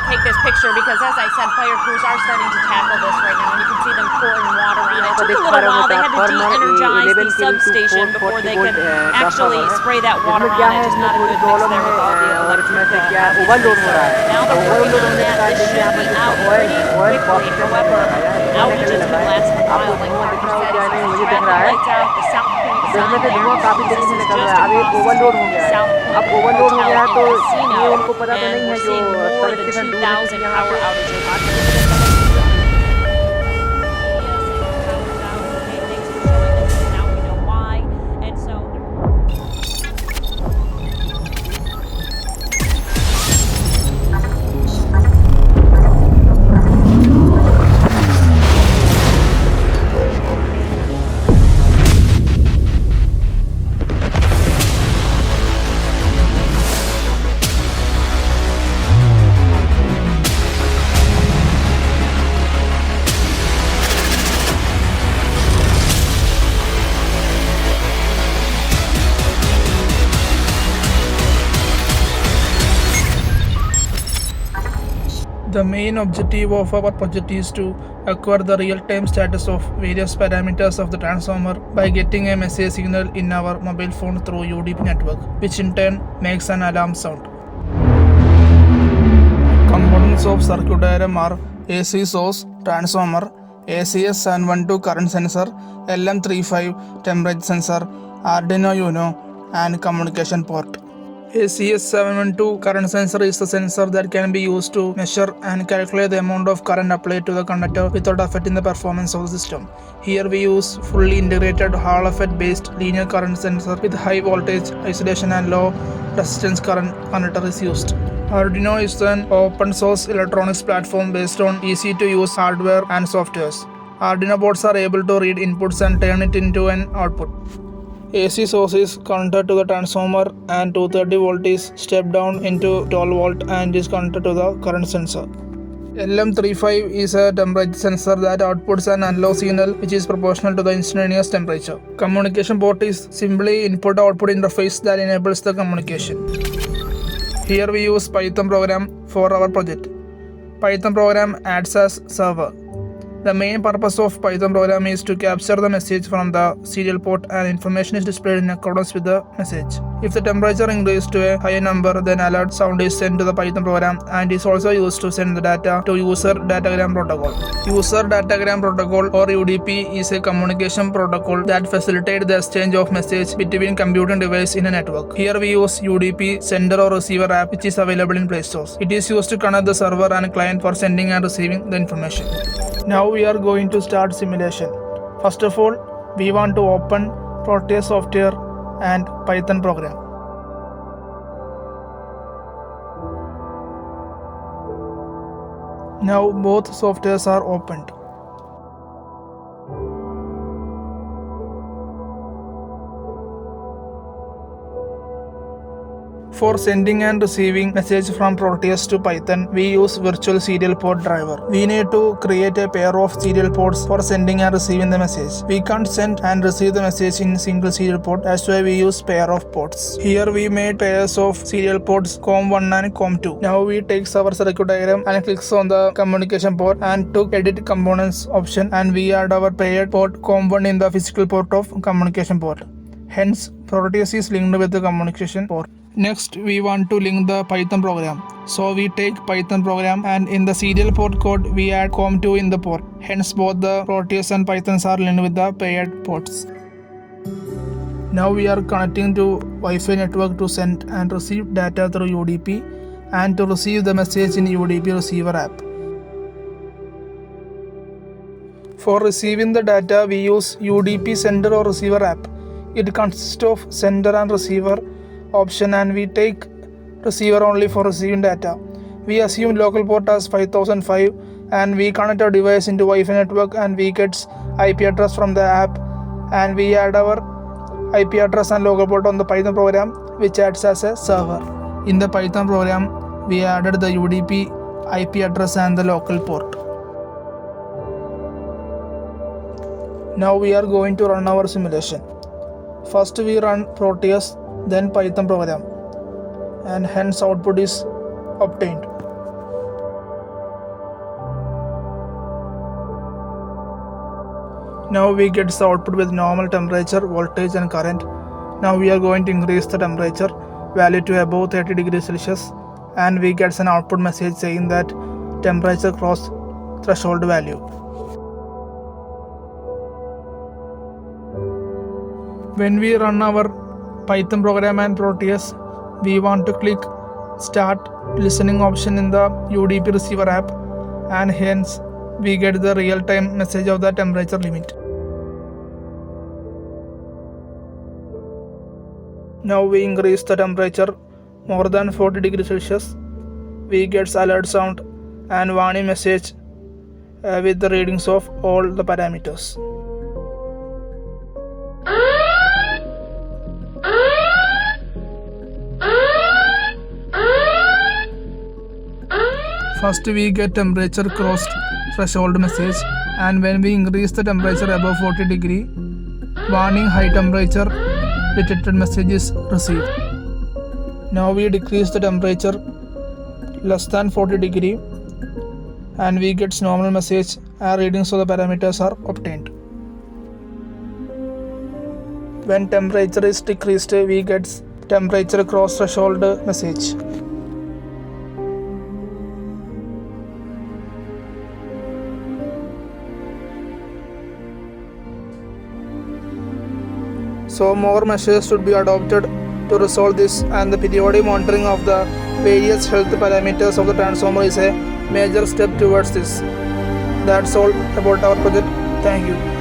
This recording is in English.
take this picture because, as I said, fire crews are starting to tackle this right now, and you can see them pouring water on it. It took a little while. They had to de-energize the substation before they could actually spray that water on it. Just not a good mix there with all the electric Now they're working on that. This should be out pretty quickly. However, outages have been lasting a while. Like Parker said, the traffic lights out, the South Point sign there. This is just across the street, South Point Hotel and Casino, and we're seeing more than 2,000 power outages. The main objective of our project is to acquire the real-time status of various parameters of the transformer by getting a message signal in our mobile phone through UDP network, which in turn makes an alarm sound. Components of circuit diagram are AC source, transformer, ACS 712 current sensor, LM35 temperature sensor, Arduino Uno, and communication port. ACS 712 current sensor is the sensor that can be used to measure and calculate the amount of current applied to the conductor without affecting the performance of the system. Here we use fully integrated Hall effect based linear current sensor with high voltage isolation and low resistance current conductor is used. Arduino is an open source electronics platform based on easy to use hardware and softwares. Arduino boards are able to read inputs and turn it into an output. AC source is connected to the transformer and 230 volt is stepped down into 12 volt and is connected to the current sensor. LM35 is a temperature sensor that outputs an analog signal which is proportional to the instantaneous temperature. Communication port is simply input-output interface that enables the communication. Here we use Python program for our project. Python program acts as server. The main purpose of Python program is to capture the message from the serial port and information is displayed in accordance with the message. If the temperature increases to a higher number, then alert sound is sent to the Python program and is also used to send the data to user datagram protocol. User datagram protocol or UDP is a communication protocol that facilitates the exchange of message between computing devices in a network. Here we use UDP sender or receiver app which is available in Play Store. It is used to connect the server and client for sending and receiving the information. Now we are going to start simulation. First of all, we want to open Proteus software and Python program. Now both softwares are opened. For sending and receiving message from Proteus to Python, we use virtual serial port driver. We need to create a pair of serial ports for sending and receiving the message. We can't send and receive the message in single serial port, that's why we use pair of ports. Here we made pairs of serial ports COM1 and COM2. Now we take our circuit diagram and clicks on the communication port and took edit components option and we add our paired port COM1 in the physical port of communication port. Hence, Proteus is linked with the communication port. Next, we want to link the Python program. So we take Python program and in the serial port code, we add COM2 in the port. Hence, both the Proteus and Pythons are linked with the paired ports. Now we are connecting to Wi-Fi network to send and receive data through UDP and to receive the message in UDP receiver app. For receiving the data, we use UDP sender or receiver app. It consists of sender and receiver option and we take receiver only for receiving data. We assume local port as 5005 and we connect our device into Wi-Fi network and we get IP address from the app and we add our IP address and local port on the Python program which acts as a server. In the Python program, we added the UDP IP address and the local port. Now we are going to run our simulation. First we run Proteus, then Python program, and hence output is obtained. Now we get the output with normal temperature, voltage and current. Now we are going to increase the temperature value to above 30 degrees Celsius, and we get an output message saying that temperature crossed threshold value. When we run our Python program and Proteus, we want to click start listening option in the UDP receiver app, and hence we get the real-time message of the temperature limit. Now we increase the temperature more than 40 degrees Celsius. We get alert sound and warning message with the readings of all the parameters. First we get temperature crossed threshold message, and when we increase the temperature above 40 degree, warning high temperature detected message is received. Now we decrease the temperature less than 40 degree, and we get normal message and readings of the parameters are obtained. When temperature is decreased, we get temperature cross threshold message. So more measures should be adopted to resolve this, and the periodic monitoring of the various health parameters of the transformer is a major step towards this. That's all about our project. Thank you.